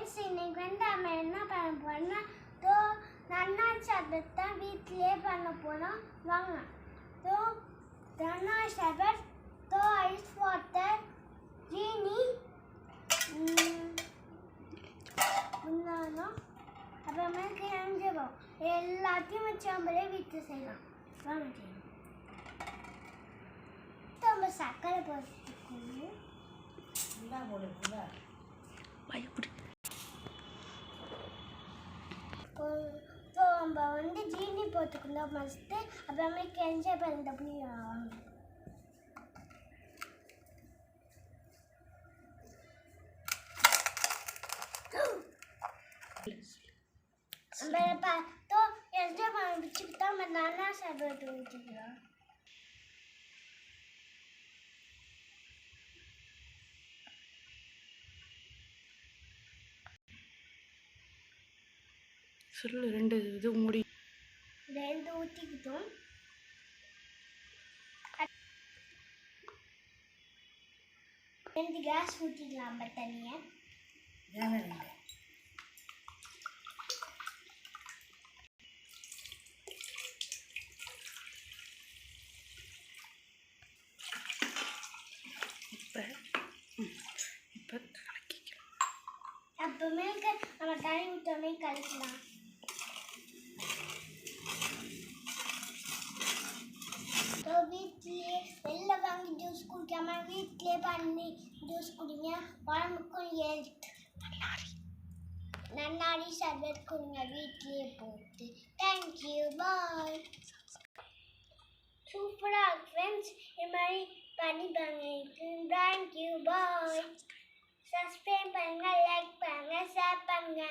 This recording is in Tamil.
ஃப்ரெண்ட்ஸ், இன்னைக்கு நம்ம என்ன பண்ண போறோம்னா நன்னாரி சர்பத் தான் வீட்டிலேயே பண்ண போறோம். வாங்க. நன்னாரி சர்பத், ஐஸ் வாட்டர், ஜீனி, அப்புறமேக்கு எஞ்சிடும் எல்லாத்தையும் வச்சு நம்மளே வீட்டில் செய்யலாம். வாங்க செய்யலாம். நம்ம சர்க்கரை போட்டுக்கணும். நம்ம ஜீனி போட்டுக்கணும் ஃபஸ்ட்டு. அப்புறமே கெஞ்ச பிறந்த பிச்சுக்கிட்டா நம்ம நானா சர்பத் ஊற்றிக்கலாம். சொல்லு. ரெண்டு இது மூடி ரெண்டு ஊற்றிக்கிட்டோம். ரெண்டு கேஸ் ஊற்றிக்கலாம். தண்ணியை இப்போ கலக்கிக்கலாம். அப்புறமே நம்ம தண்ணி ஊற்றமே கலக்கலாம். வீட்லேயே வெளில வாங்கி ஜூஸ் குடிக்காம வீட்லேயே பண்ணி ஜூஸ் குடிங்க. உடம்புக்கும் ஹெல்த். நன்னாரி சர்பத் குடிங்க வீட்லேயே போட்டு. தேங்க்யூ, பாய். சூப்பராக ஃப்ரெண்ட்ஸ், இது மாதிரி பண்ணி பாருங்க. தேங்க்யூ, பாய். சப்ஸ்கிரைப் பண்ணுங்க, லைக் பண்ணுங்க, ஷேர் பண்ணுங்க.